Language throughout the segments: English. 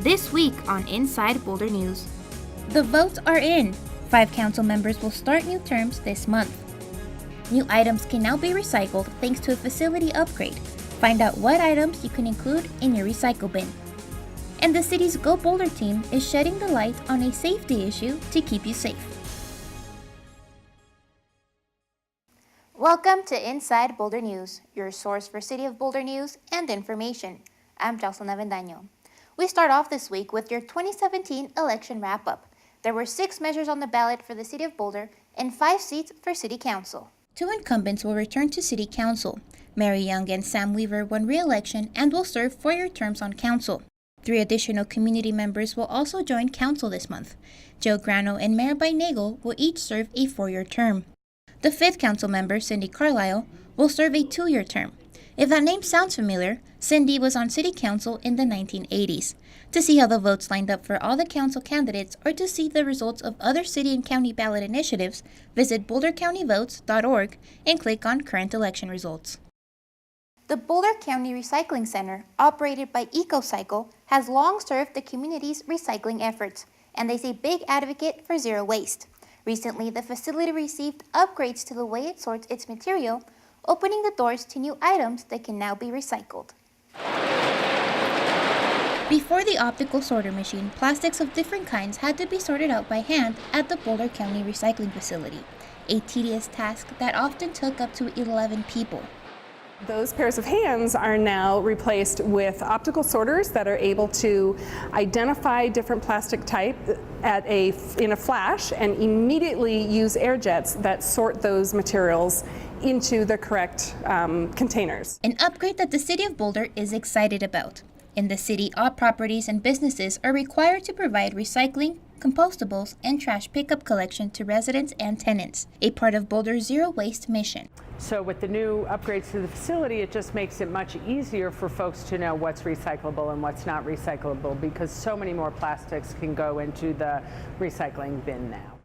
This week on Inside Boulder News. The votes are in. 5 council members will start new terms this month. New items can now be recycled thanks to a facility upgrade. Find out what items you can include in your recycle bin. And the city's Go Boulder team is shedding the light on a safety issue to keep you safe. Welcome to Inside Boulder News, your source for City of Boulder news and information. I'm Jocelyn Avendaño. We start off this week with your 2017 election wrap-up. There were 6 measures on the ballot for the City of Boulder and 5 seats for City Council. 2 incumbents will return to City Council. Mary Young and Sam Weaver won re-election and will serve 4-year terms on Council. 3 additional community members will also join Council this month. Joe Grano and Mayor By Nagel will each serve a 4-year term. The 5th Council member, Cindy Carlisle, will serve a 2-year term. If that name sounds familiar, Cindy was on City Council in the 1980s. To see how the votes lined up for all the council candidates or to see the results of other city and county ballot initiatives, visit bouldercountyvotes.org and click on Current Election Results. The Boulder County Recycling Center, operated by EcoCycle, has long served the community's recycling efforts, and is a big advocate for zero waste. Recently, the facility received upgrades to the way it sorts its material, opening the doors to new items that can now be recycled. Before the optical sorter machine, plastics of different kinds had to be sorted out by hand at the Boulder County Recycling Facility, a tedious task that often took up to 11 people. Those pairs of hands are now replaced with optical sorters that are able to identify different plastic type in a flash and immediately use air jets that sort those materials into the correct containers. An upgrade that the City of Boulder is excited about. In the city, all properties and businesses are required to provide recycling, compostables, and trash pickup collection to residents and tenants, a part of Boulder's zero waste mission. So with the new upgrades to the facility, it just makes it much easier for folks to know what's recyclable and what's not recyclable, because so many more plastics can go into the recycling bin now.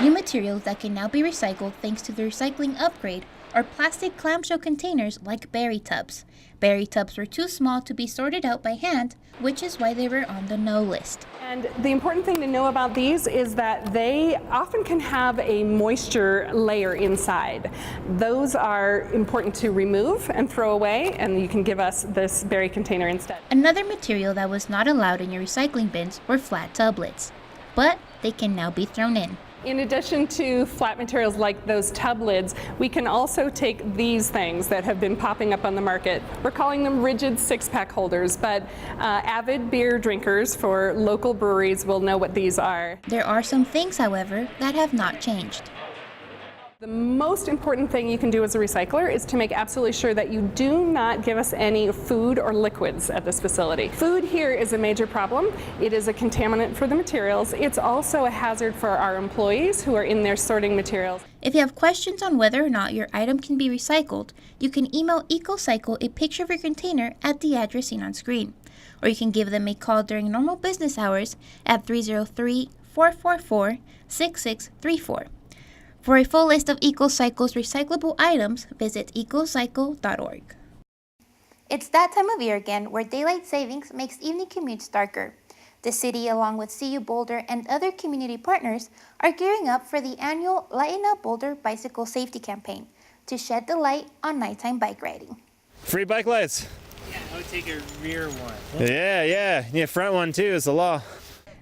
New materials that can now be recycled thanks to the recycling upgrade are plastic clamshell containers like berry tubs. Berry tubs were too small to be sorted out by hand, which is why they were on the no list. And the important thing to know about these is that they often can have a moisture layer inside. Those are important to remove and throw away, and you can give us this berry container instead. Another material that was not allowed in your recycling bins were flat tublets, but they can now be thrown in. In addition to flat materials like those tub lids, we can also take these things that have been popping up on the market. We're calling them rigid 6-pack holders, but avid beer drinkers for local breweries will know what these are. There are some things, however, that have not changed. The most important thing you can do as a recycler is to make absolutely sure that you do not give us any food or liquids at this facility. Food here is a major problem. It is a contaminant for the materials. It's also a hazard for our employees who are in there sorting materials. If you have questions on whether or not your item can be recycled, you can email EcoCycle a picture of your container at the address seen on screen. Or you can give them a call during normal business hours at 303-444-6634. For a full list of EcoCycle's recyclable items, visit ecocycle.org. It's that time of year again where daylight savings makes evening commutes darker. The city, along with CU Boulder and other community partners, are gearing up for the annual Lighten Boulder bicycle safety campaign to shed the light on nighttime bike riding. Free bike lights. Yeah, I would take a rear one. Yeah, front one too is the law.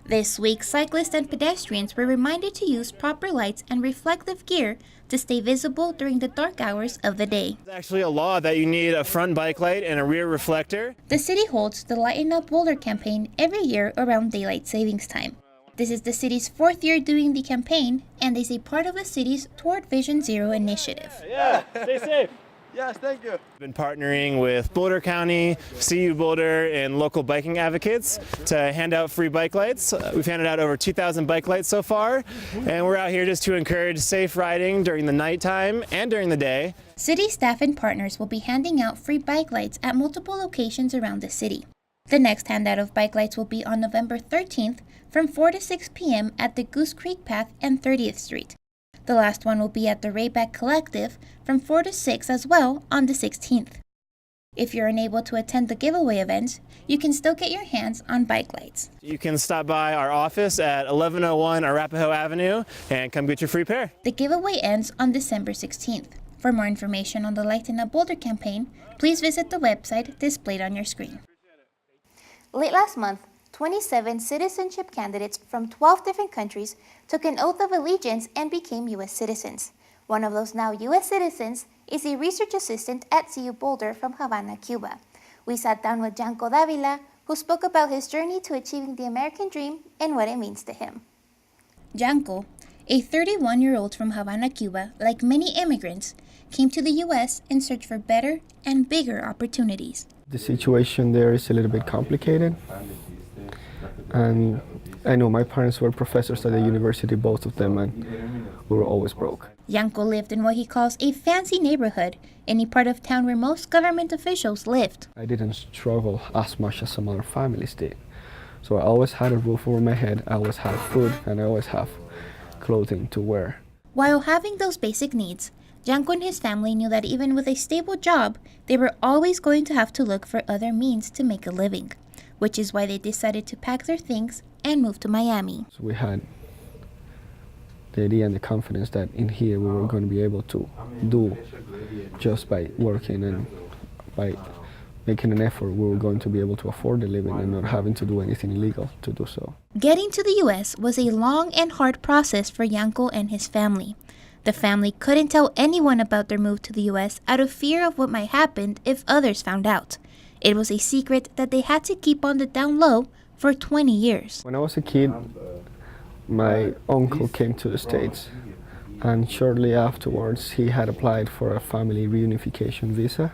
This week, cyclists and pedestrians were reminded to use proper lights and reflective gear to stay visible during the dark hours of the day. It's actually a law that you need a front bike light and a rear reflector. The city holds the Lighten Up Boulder campaign every year around daylight savings time. This is the city's 4th year doing the campaign and is a part of the city's Toward Vision Zero initiative. Yeah, stay safe. Yes, thank you. We've been partnering with Boulder County, CU Boulder, and local biking advocates to hand out free bike lights. We've handed out over 2,000 bike lights so far, and we're out here just to encourage safe riding during the nighttime and during the day. City staff and partners will be handing out free bike lights at multiple locations around the city. The next handout of bike lights will be on November 13th from 4 to 6 p.m. at the Goose Creek Path and 30th Street. The last one will be at the Rayback Collective from 4 to 6 as well on the 16th. If you're unable to attend the giveaway events, you can still get your hands on bike lights. You can stop by our office at 1101 Arapahoe Avenue and come get your free pair. The giveaway ends on December 16th. For more information on the Lighten Up Boulder campaign, please visit the website displayed on your screen. Late last month, 27 citizenship candidates from 12 different countries took an oath of allegiance and became U.S. citizens. One of those now U.S. citizens is a research assistant at CU Boulder from Havana, Cuba. We sat down with Janko Davila, who spoke about his journey to achieving the American dream and what it means to him. Janko, a 31-year-old from Havana, Cuba, like many immigrants, came to the U.S. in search for better and bigger opportunities. The situation there is a little bit complicated, and I know my parents were professors at the university, both of them, and we were always broke. Janko lived in what he calls a fancy neighborhood, in a part of town where most government officials lived. I didn't struggle as much as some other families did. So I always had a roof over my head, I always had food, and I always have clothing to wear. While having those basic needs, Janko and his family knew that even with a stable job, they were always going to have to look for other means to make a living, which is why they decided to pack their things and move to Miami. So we had the idea and the confidence that in here we were going to be able to do just by working and by making an effort, we were going to be able to afford the living and not having to do anything illegal to do so. Getting to the U.S. was a long and hard process for Janko and his family. The family couldn't tell anyone about their move to the U.S. out of fear of what might happen if others found out. It was a secret that they had to keep on the down low for 20 years. When I was a kid, my uncle came to the States, and shortly afterwards he had applied for a family reunification visa.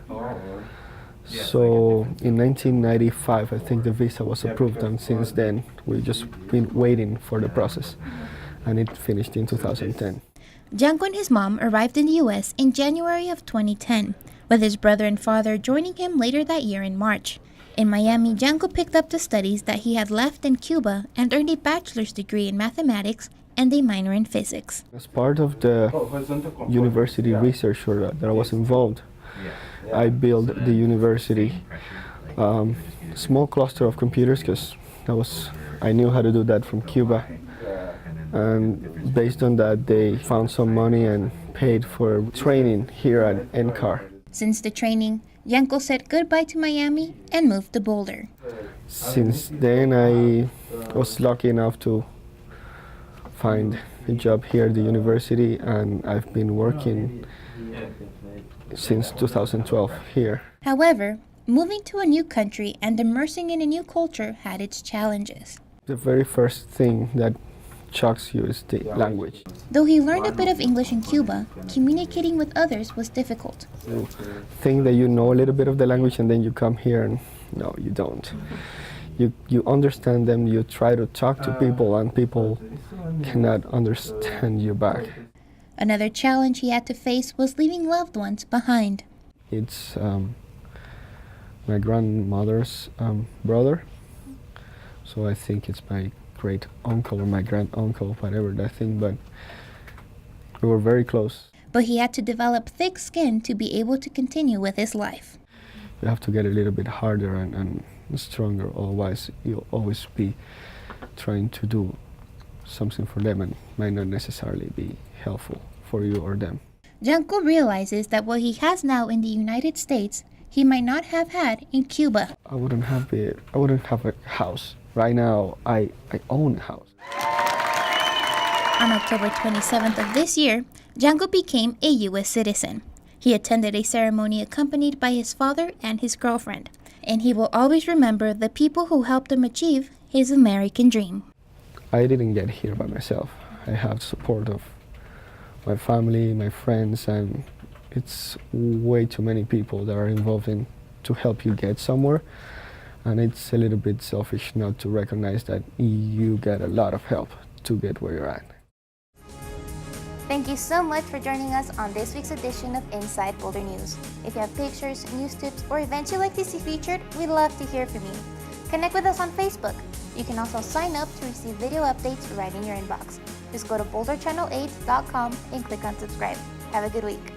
So in 1995 I think the visa was approved, and since then we've just been waiting for the process, and it finished in 2010. Janko and his mom arrived in the U.S. in January of 2010, with his brother and father joining him later that year in March. In Miami, Janko picked up the studies that he had left in Cuba and earned a bachelor's degree in mathematics and a minor in physics. As part of the university research that I was involved, I built the university small cluster of computers, because I knew how to do that from Cuba. And based on that, they found some money and paid for training here at NCAR. Since the training, Janko said goodbye to Miami and moved to Boulder. Since then, I was lucky enough to find a job here at the university, and I've been working since 2012 here. However, moving to a new country and immersing in a new culture had its challenges. The very first thing that shocks you is the language. Though he learned a bit of English in Cuba, communicating with others was difficult. You think that you know a little bit of the language, and then you come here and no, you don't. You understand them, you try to talk to people, and people cannot understand you back. Another challenge he had to face was leaving loved ones behind. It's my grandmother's brother, so I think it's my great uncle or my grand uncle, whatever that thing, but we were very close. But he had to develop thick skin to be able to continue with his life. You have to get a little bit harder and stronger, otherwise you'll always be trying to do something for them and might not necessarily be helpful for you or them. Janko realizes that what he has now in the United States, he might not have had in Cuba. I wouldn't have a house. Right now, I own a house. On October 27th of this year, Janko became a U.S. citizen. He attended a ceremony accompanied by his father and his girlfriend, and he will always remember the people who helped him achieve his American dream. I didn't get here by myself. I have support of my family, my friends, and it's way too many people that are involved in to help you get somewhere. And it's a little bit selfish not to recognize that you get a lot of help to get where you're at. Thank you so much for joining us on this week's edition of Inside Boulder News. If you have pictures, news tips, or events you'd like to see featured, we'd love to hear from you. Connect with us on Facebook. You can also sign up to receive video updates right in your inbox. Just go to boulderchannel8.com and click on subscribe. Have a good week.